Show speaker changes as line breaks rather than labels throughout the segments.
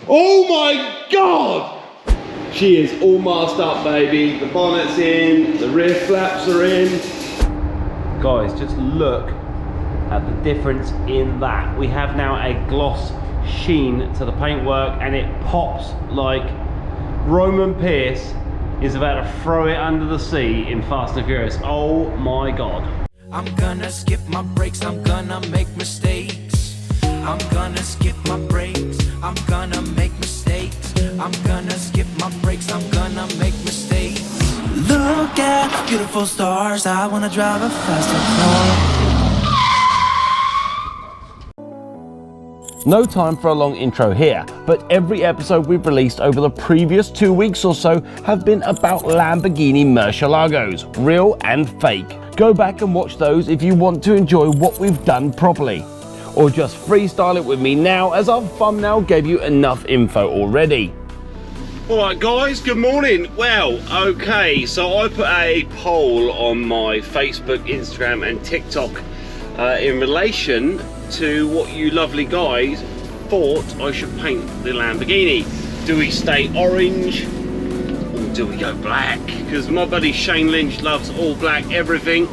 Oh my God! She is all masked up, baby. The bonnet's in, the rear flaps are in. Guys, just look at the difference in that. We have now a gloss sheen to the paintwork, and it pops like Roman Pierce is about to throw it under the sea in Fast and Furious. Oh my God.
I'm gonna skip my breaks, I'm gonna make mistakes. I'm gonna skip my breaks, I'm gonna make mistakes. I'm gonna skip my breaks, I'm gonna make mistakes. Look at the beautiful stars, I wanna drive a faster car.
No time for a long intro here, but every episode we've released over the previous 2 weeks or so have been about Lamborghini Murcielagos, real and fake. Go back and watch those if you want to enjoy what we've done properly. Or just freestyle it with me now, as our thumbnail gave you enough info already. Alright guys, good morning. Well, okay, so I put a poll on my Facebook, Instagram and TikTok in relation to what you lovely guys thought I should paint the Lamborghini. Do we stay orange or do we go black? Because my buddy Shane Lynch loves all black everything,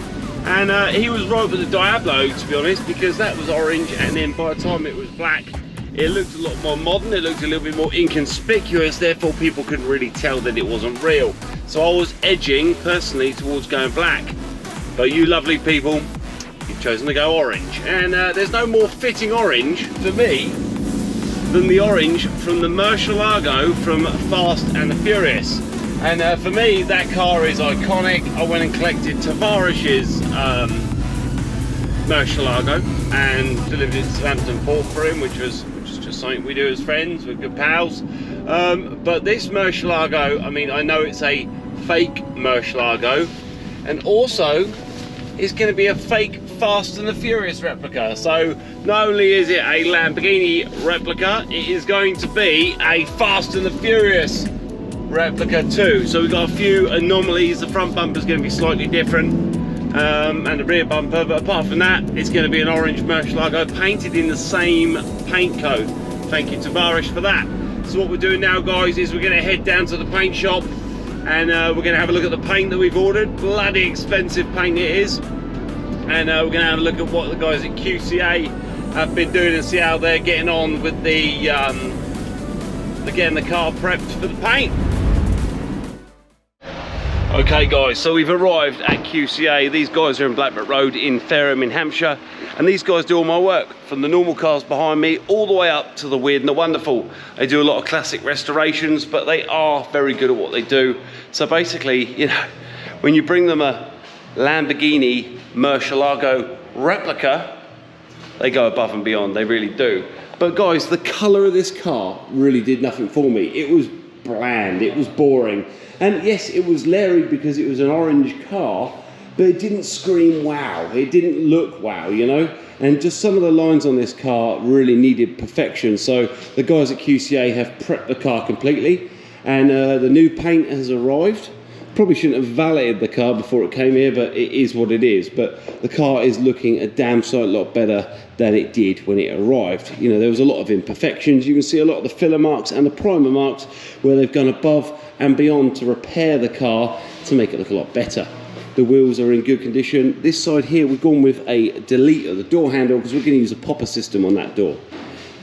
and he was right with the Diablo, to be honest, because that was orange, and then by the time it was black it looked a lot more modern, it looked a little bit more inconspicuous, therefore people couldn't really tell that it wasn't real. So I was edging personally towards going black, but you lovely people, you've chosen to go orange, and there's no more fitting orange for me than the orange from the Murcielago from Fast and the Furious. And for me, that car is iconic. I went and collected Tavarish's Murcielago and delivered it to Southampton Port for him, which was just something we do as friends, we're good pals. But this Murcielago, I mean, I know it's a fake Murcielago, and also it's going to be a fake Fast and the Furious replica. So not only is it a Lamborghini replica, it is going to be a Fast and the Furious replica too. So we've got a few anomalies. The front bumper is going to be slightly different, and the rear bumper, but apart from that, it's going to be an orange Murcielago painted in the same paint code. Thank you Tavarish for that. So what we're doing now, guys, is we're going to head down to the paint shop, and we're going to have a look at the paint that we've ordered. Bloody expensive paint it is. And we're going to have a look at what the guys at QCA have been doing and see how they're getting on with the getting the car prepped for the paint. Okay guys, so we've arrived at QCA. These guys are in Blackbrook Road in Fareham in Hampshire, and these guys do all my work, from the normal cars behind me all the way up to the weird and the wonderful. They do a lot of classic restorations, but they are very good at what they do. So basically, you know, when you bring them a Lamborghini Murcielago replica, they go above and beyond, they really do. But guys, the colour of this car really did nothing for me. It was bland, it was boring, and yes, it was leery because it was an orange car, but it didn't scream wow, it didn't look wow, you know. And just some of the lines on this car really needed perfection. So the guys at QCA have prepped the car completely, and the new paint has arrived. Probably shouldn't have valeted the car before it came here, but it is what it is. But the car is looking a damn sight lot better than it did when it arrived. You know, there was a lot of imperfections. You can see a lot of the filler marks and the primer marks where they've gone above and beyond to repair the car to make it look a lot better. The wheels are in good condition. This side here, we've gone with a deleter, the door handle, because we're going to use a popper system on that door.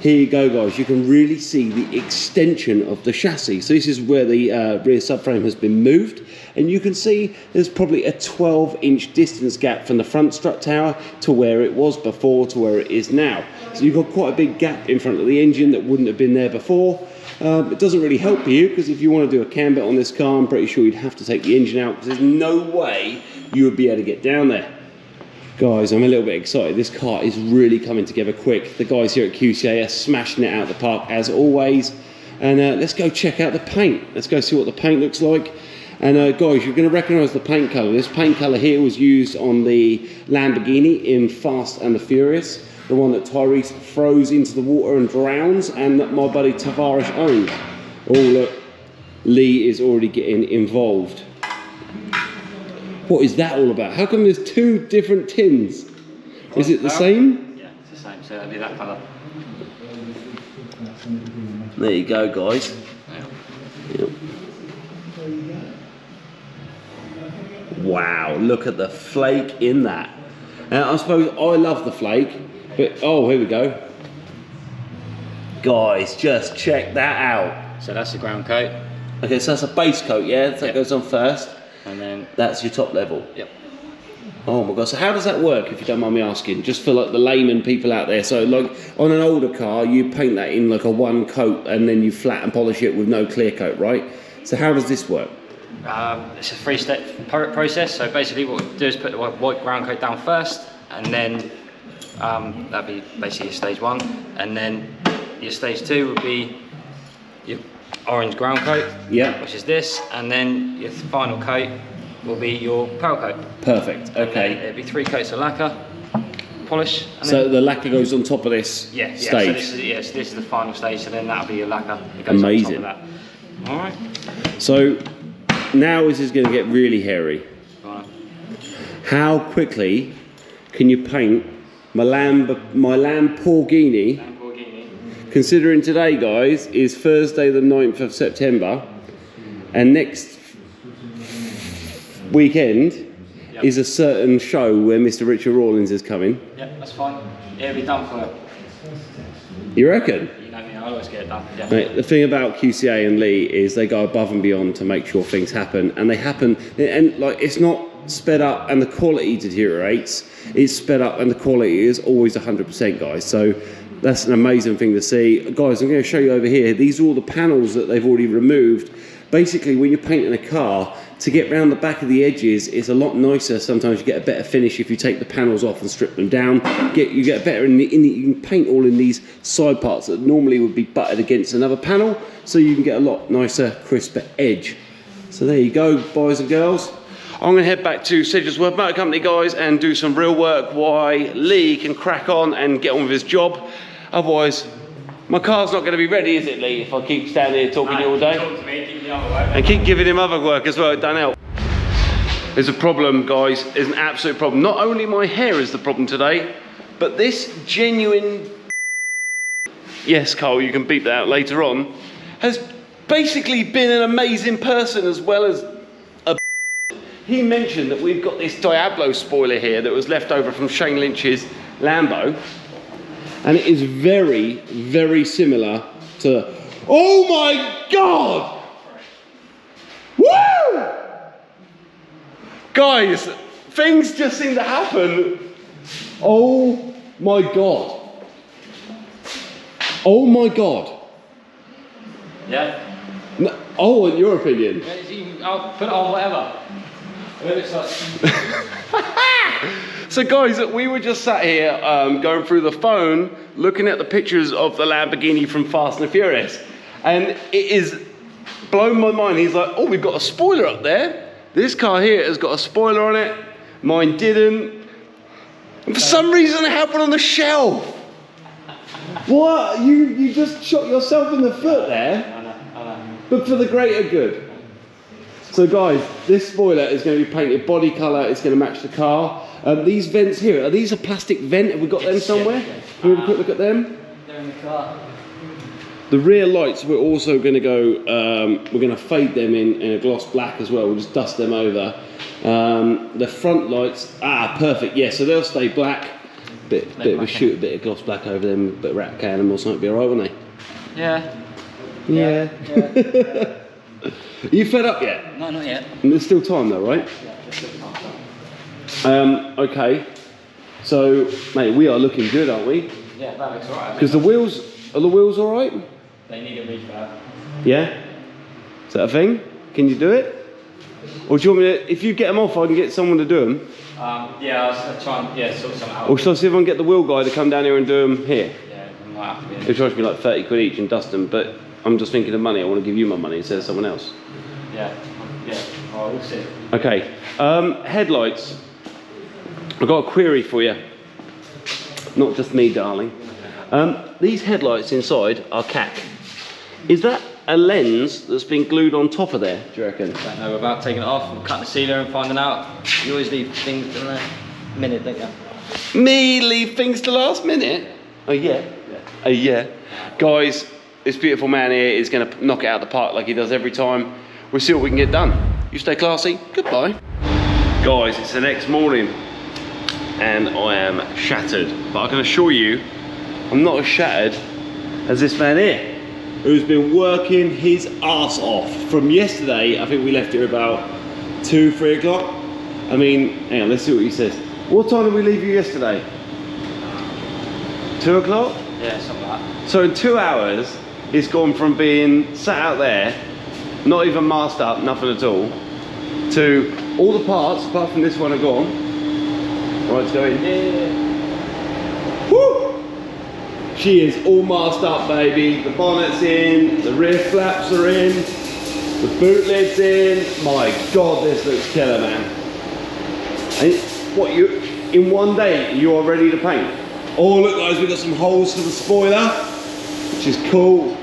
Here you go, guys, you can really see the extension of the chassis. So this is where the rear subframe has been moved, and you can see there's probably a 12-inch distance gap from the front strut tower to where it was before to where it is now. So you've got quite a big gap in front of the engine that wouldn't have been there before. It doesn't really help you, because if you want to do a cam bit on this car, I'm pretty sure you'd have to take the engine out, because there's no way you would be able to get down there. Guys, I'm a little bit excited. This car is really coming together quick. The guys here at QCA are smashing it out of the park as always. And let's go check out the paint. Let's go see what the paint looks like. And guys, you're going to recognise the paint colour. This paint colour here was used on the Lamborghini in Fast and the Furious, the one that Tyrese throws into the water and drowns, and that my buddy Tavarish owned. Oh look, Lee is already getting involved. What is that all about? How come there's two different tins? Is it the same?
Yeah, it's the same, so it'll be that colour.
There you go, guys. Yep. Wow, look at the flake in that. Now, I suppose I love the flake, but oh, here we go. Guys, just check that out.
So that's the ground coat.
Okay, so that's a base coat, yeah? So that goes on first.
And then
that's your top level.
Yep.
Oh my god, so how does that work, if you don't mind me asking? Just for like the layman people out there. So like on an older car, you paint that in like a one coat and then you flat and polish it with no clear coat, right? So how does this work?
it's a three-step process. So basically what we do is put the white ground coat down first, and then that'd be basically your stage 1. And then your stage 2 would be your orange ground coat, which is this, and then your final coat will be your pearl coat.
Perfect, okay.
It'll be 3 coats of lacquer, polish. And
so the lacquer goes on top of this stage?
So this is the final stage, so then that'll be your lacquer. It goes
amazing.
on top of that. Alright.
So now this is going to get really hairy.
Right.
How quickly can you paint my Lamborghini? Considering today, guys, is Thursday the 9th of September, and next weekend is a certain show where Mr. Richard Rawlins is coming.
Yeah, that's fine. It'll be done for.
You reckon?
You know me, I always get it done. Yeah.
Mate, the thing about QCA and Lee is they go above and beyond to make sure things happen, and they happen, and like it's not sped up and the quality deteriorates, it's sped up and the quality is always 100%, guys. So that's an amazing thing to see. Guys, I'm going to show you over here. These are all the panels that they've already removed. Basically, when you're painting a car, to get round the back of the edges, it's a lot nicer. Sometimes you get a better finish if you take the panels off and strip them down. You get better you can paint all in these side parts that normally would be butted against another panel, so you can get a lot nicer, crisper edge. So there you go, boys and girls. I'm going to head back to Sedgeworth Motor Company, guys, and do some real work while Lee can crack on and get on with his job. Otherwise, my car's not going to be ready, is it, Lee, if I keep standing here talking to you all day?
Talk to me, keep me other work.
And keep giving him other work as well, it don't help. There's a problem, guys, there's an absolute problem. Not only my hair is the problem today, but this genuine, yes, Karl, you can beep that out later on, has basically been an amazing person as well as a. He mentioned that we've got this Diablo spoiler here that was left over from Shane Lynch's Lambo. And it is very, very similar to, oh my God! Woo! Guys, things just seem to happen. Oh my God. Oh my God.
Yeah?
No, oh, in your opinion?
I'll put it on whatever.
So guys, we were just sat here going through the phone, looking at the pictures of the Lamborghini from Fast and the Furious, and it is blown my mind. He's like, oh, we've got a spoiler up there. This car here has got a spoiler on it. Mine didn't. And for some reason it happened on the shelf. What? You just shot yourself in the foot there?
I know.
But for the greater good. So guys, this spoiler is going to be painted body colour, it's going to match the car. These vents here, are these a plastic vent? Have we got them somewhere? Can we have a quick look at them?
They're in the car.
The rear lights, we're also going to go, we're going to fade them in a gloss black as well. We'll just dust them over. The front lights, perfect, yeah, so they'll stay black. Bit of a shoot, a bit of gloss black over them, a bit of rat cannon or something, be alright, won't they? Yeah. Are you fed up yet?
No, not yet.
And there's still time though, right?
Yeah, there's still time.
Okay. So, mate, we are looking good, aren't we?
Yeah, that looks alright.
Because the wheels, are the wheels alright?
They need a refurb.
Yeah? Is that a thing? Can you do it? Or do you want me to, if you get them off, I can get someone to do them?
Yeah, I'll try and sort something out.
Or shall I see if I can get the wheel guy to come down here and do them here?
Yeah, it might have to be.
It'll charge me like 30 quid each and dust them, but I'm just thinking of money. I want to give you my money instead of someone else.
Yeah. Oh, we'll see.
Okay. Headlights. I've got a query for you. Not just me, darling. These headlights inside are cack. Is that a lens that's been glued on top of there, do you reckon?
Don't know, without taking it off and cutting the sealer and finding out. You always leave things to the minute, don't you?
Me leave things to last minute? Oh yeah?
Yeah.
Oh yeah. Guys, this beautiful man here is going to knock it out of the park like he does every time. We'll see what we can get done. You stay classy. Goodbye. Guys, it's the next morning and I am shattered. But I can assure you, I'm not as shattered as this man here, who's been working his arse off from yesterday. I think we left here about 2, 3 o'clock. I mean, hang on, let's see what he says. What time did we leave you yesterday? 2 o'clock?
Yeah, something like that.
So in 2 hours, it's gone from being sat out there, not even masked up, nothing at all, to all the parts, apart from this one, are gone. Right, let's go in. Yeah. Woo! She is all masked up, baby. The bonnet's in, the rear flaps are in, the boot lid's in. My God, this looks killer, man. And what, you, in one day, you are ready to paint? Oh, look guys, we've got some holes for the spoiler, which is cool.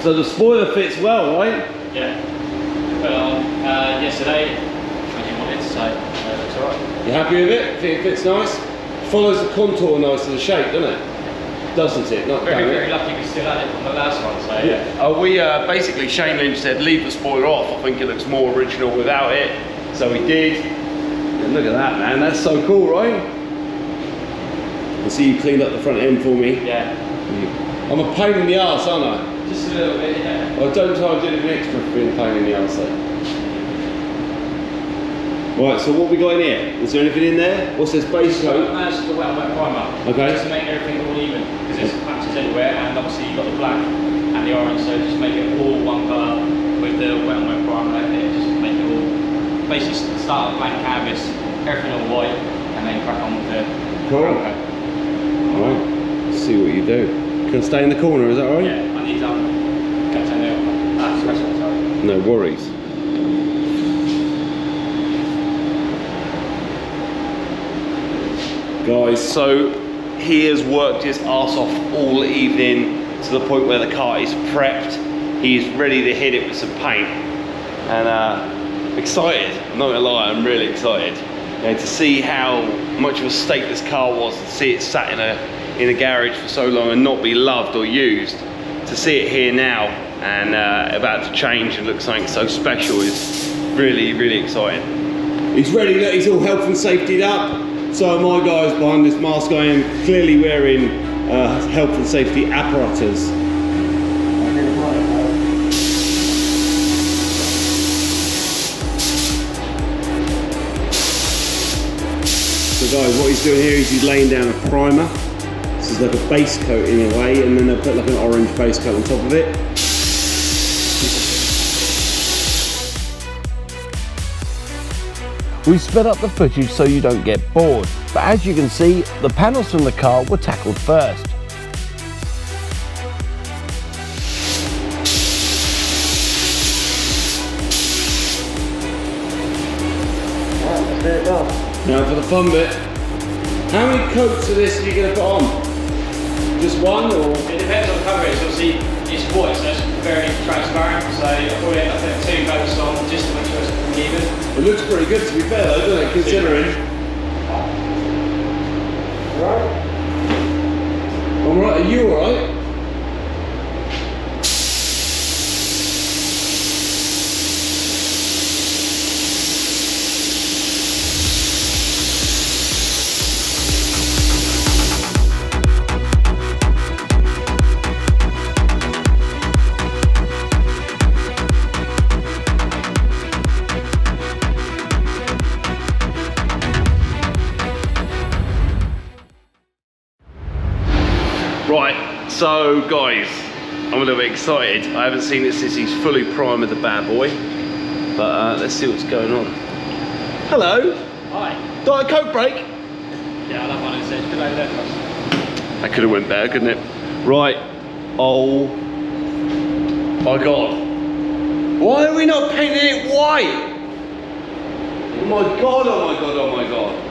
So the spoiler fits well, right?
Yeah. Put it on yesterday, when you wanted, so it looks alright.
You happy with it? Think it fits nice? Follows the contour nice of the shape, doesn't it? Doesn't it? Not
Very lucky we still had it from the last one, so yeah.
We basically, Shane Lynch said leave the spoiler off. I think it looks more original without it. So we did. And look at that, man. That's so cool, right? I see you cleaned up the front end for me.
Yeah.
I'm a pain in the arse, aren't I?
Just a little bit, yeah.
I don't charge anything extra for being a pain in the arse though. Right, so what we got in here? Is there anything in there? What's this base coat?
That's the wet primer.
Okay.
Just to make everything all even, because there's patches everywhere, and obviously you've got the black and the orange, so just make it all one colour with the wet primer. It just make it all, basically start a blank canvas, everything all white, and then crack on with the
Cool.
brown coat.
Alright, let's see what you do. Can I stay in the corner, is that right?
Yeah, I need captain nail. Sorry.
No worries. Guys, so he has worked his arse off all evening to the point where the car is prepped. He's ready to hit it with some paint. And excited, I'm not gonna lie, I'm really excited. You know, to see how much of a state this car was, to see it sat in a garage for so long and not be loved or used, to see it here now and about to change and look something so special is really, really exciting. He's ready, look, he's all health and safetied up. So are my guys behind this mask. I am clearly wearing health and safety apparatus. So guys, what he's doing here is he's laying down a primer. This is like a base coat in a way, and then they'll put like an orange base coat on top of it. We sped up the footage so you don't get bored, but as you can see, the panels from the car were tackled first. Now for the fun bit. How many coats of this are you going to put on? Just one, or?
It depends on coverage. Obviously, it's white, so it's very transparent. So I probably end up putting 2 coats on just to make sure it's even.
It looks pretty good to be fair though, doesn't it, considering? Right. I'm right, are you alright? Right, so guys, I'm a little bit excited. I haven't seen it since he's fully primed the bad boy. But let's see what's going on. Hello.
Hi.
Diet Coke break.
Yeah, I love one instead. Good over there.
That could have went better, couldn't it? Right. Oh my God. Why are we not painting it white? Oh my God, oh my God, oh my God.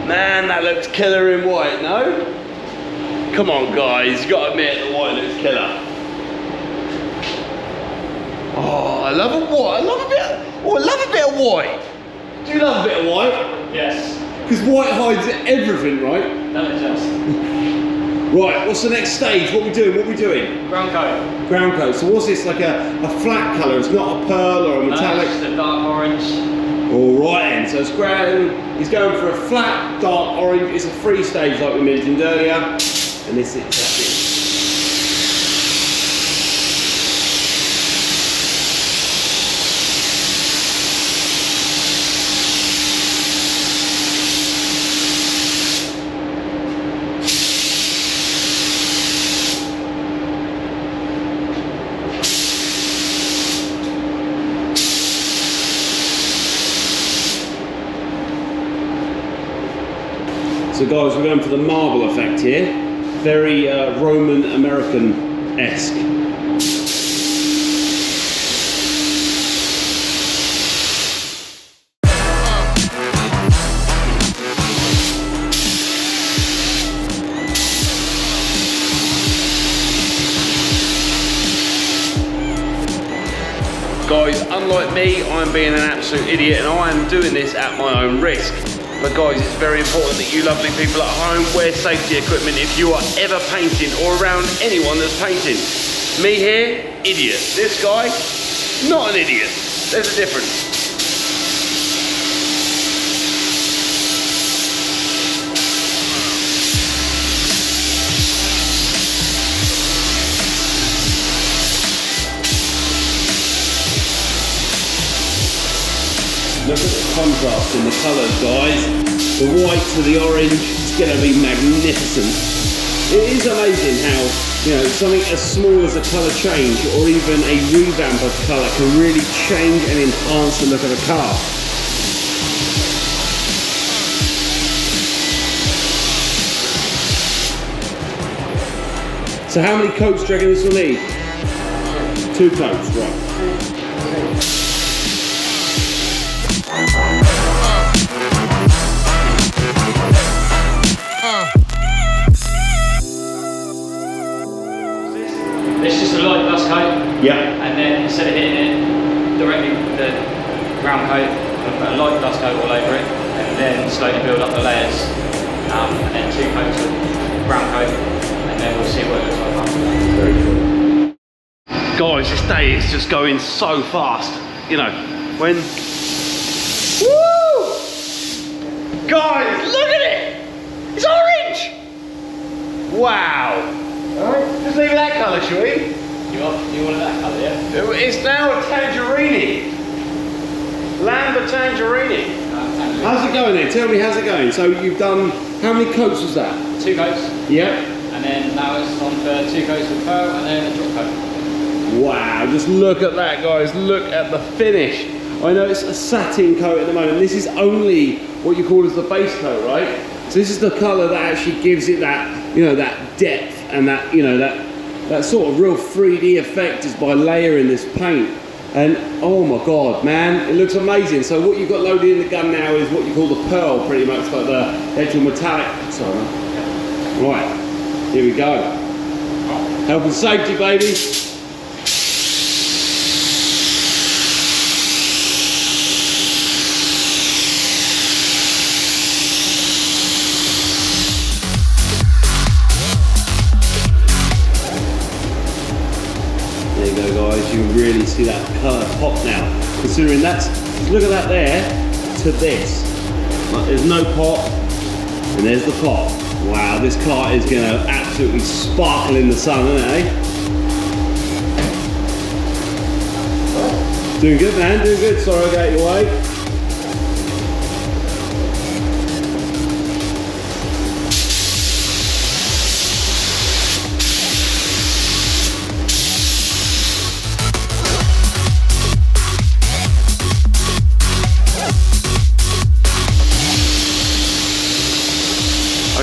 Man, that looks killer in white, no? Come on guys, you gotta admit the white looks killer. Oh, I love a white, I love a bit of white. Do you love a bit of white?
Yes.
Because white hides everything, right?
No, it does.
Right, what's the next stage? What are we doing? What are we doing?
Ground coat.
Ground coat. So what's this, like a flat colour? It's not a pearl or a metallic?
It's a dark orange.
All right then, so it's he's going for a flat, dark orange. It's a free stage like we mentioned earlier. And that's it. So guys, we're going for the marble effect here. Very Roman American-esque. Guys, unlike me, I'm being an absolute idiot and I am doing this at my own risk. But guys, it's very important that you lovely people at home wear safety equipment if you are ever painting or around anyone that's painting. Me here, idiot. This guy, not an idiot. There's a difference. Look at the contrast in the colours, guys. The white to the orange is going to be magnificent. It is amazing how, you know, something as small as a colour change or even a revamp of colour can really change and enhance the look of a car. So how many coats do you reckon this will need? 2 coats, right.
It's just a light dust coat.
Yeah.
And then instead of hitting it directly with the ground coat, I'll put a light dust coat all over it, and then slowly build up the layers. And then 2 coats of ground coat, and then we'll see what it looks like after that.
Very cool. Guys, this day is just going so fast. You know, when... Woo! Guys, look at it! It's orange! Wow! Alright, just leave it that colour, shall we?
You wanted that colour, yeah?
It's now a tangerine. Lamborghini tangerine. How's it going then? Tell me, how's it going? So you've done, how many coats was that?
2 coats.
Yeah.
And then now it's on for 2 coats of pearl and then a drop coat.
Wow, just look at that, guys. Look at the finish. I know it's a satin coat at the moment. This is only what you call as the base coat, right? So this is the colour that actually gives it that, you know, that depth and that, you know, that sort of real 3D effect is by layering this paint. And oh my God, man, it looks amazing. So what you've got loaded in the gun now is what you call the pearl, pretty much like the actual metallic. Sorry, man. Right, here we go. Health and safety, baby. You can really see that colour pop now, considering that's, look at that there to this. Like, there's no pop and there's the pop. Wow, this car is going to absolutely sparkle in the sun, isn't it, eh? Doing good, man, doing good. Sorry I got your way.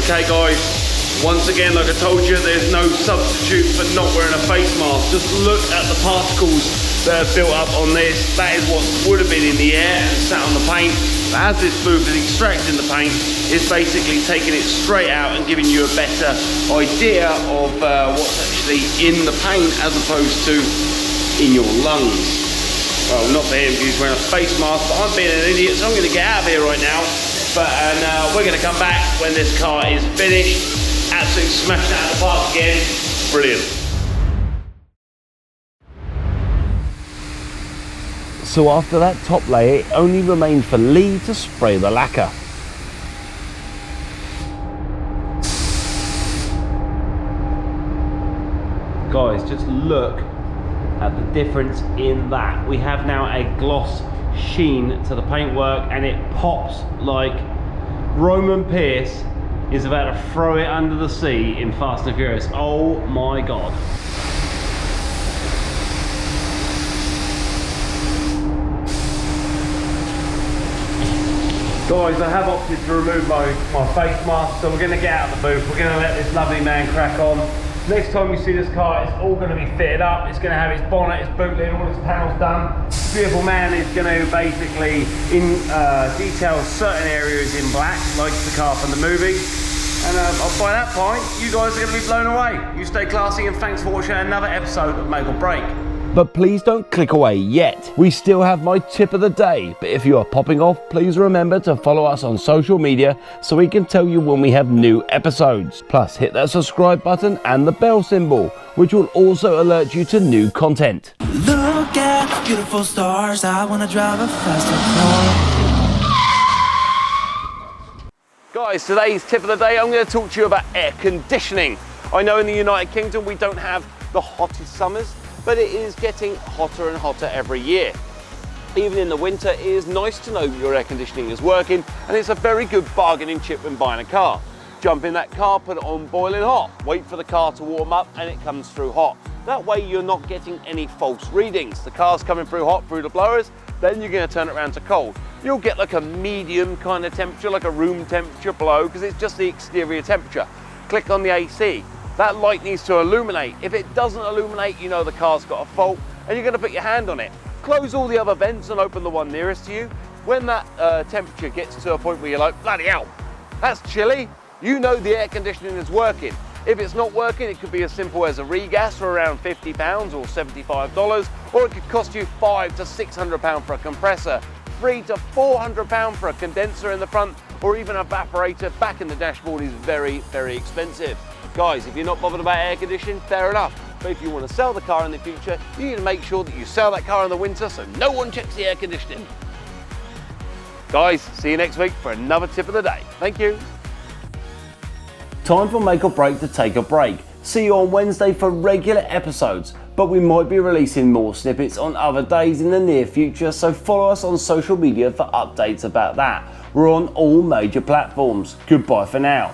Okay guys, once again, like I told you, there's no substitute for not wearing a face mask. Just look at the particles that are built up on this. That is what would have been in the air and sat on the paint. But as this move is extracting the paint, it's basically taking it straight out and giving you a better idea of what's actually in the paint as opposed to in your lungs. Well, not for him because he's wearing a face mask, but I'm being an idiot, so I'm going to get out of here right now. But we're going to come back when this car is finished absolutely smashed it out of the park again. Brilliant. So after that top layer, it only remained for Lee to spray the lacquer. Guys, just look at the difference in that. We have now a gloss sheen to the paintwork, and it pops like Roman Pierce is about to throw it under the sea in Fast and Furious. Oh my God. Guys, I have opted to remove my face mask, so we're going to get out of the booth. We're going to let this lovely man crack on. Next time you see this car, it's all going to be fitted up. It's going to have its bonnet, its boot lid, all its panels done. This beautiful man is going to basically detail certain areas in black, like the car from the movie. And by that point, you guys are going to be blown away. You stay classy, and thanks for watching another episode of Make or Break. But please don't click away yet. We still have my tip of the day, but if you are popping off, please remember to follow us on social media so we can tell you when we have new episodes. Plus hit that subscribe button and the bell symbol, which will also alert you to new content.
Look at the beautiful stars, I wanna drive a faster car.
Guys, today's tip of the day, I'm going to talk to you about air conditioning. I know in the United Kingdom we don't have the hottest summers, but it is getting hotter and hotter every year. Even in the winter, it is nice to know your air conditioning is working, and it's a very good bargaining chip when buying a car. Jump in that car, put it on boiling hot, wait for the car to warm up, and it comes through hot. That way you're not getting any false readings. The car's coming through hot through the blowers, then you're going to turn it around to cold. You'll get like a medium kind of temperature, like a room temperature blow, because it's just the exterior temperature. Click on the AC. That light needs to illuminate. If it doesn't illuminate, you know the car's got a fault, and you're going to put your hand on it. Close all the other vents and open the one nearest to you. When that temperature gets to a point where you're like, bloody hell, that's chilly, you know the air conditioning is working. If it's not working, it could be as simple as a regas for around £50 or $75, or it could cost you £500 to £600 for a compressor, £300 to £400 for a condenser in the front, or even an evaporator back in the dashboard is very, very expensive. Guys, if you're not bothered about air conditioning, fair enough. But if you want to sell the car in the future, you need to make sure that you sell that car in the winter so no one checks the air conditioning. Guys, see you next week for another tip of the day. Thank you. Time for Make or Break to take a break. See you on Wednesday for regular episodes, but we might be releasing more snippets on other days in the near future, so follow us on social media for updates about that. We're on all major platforms. Goodbye for now.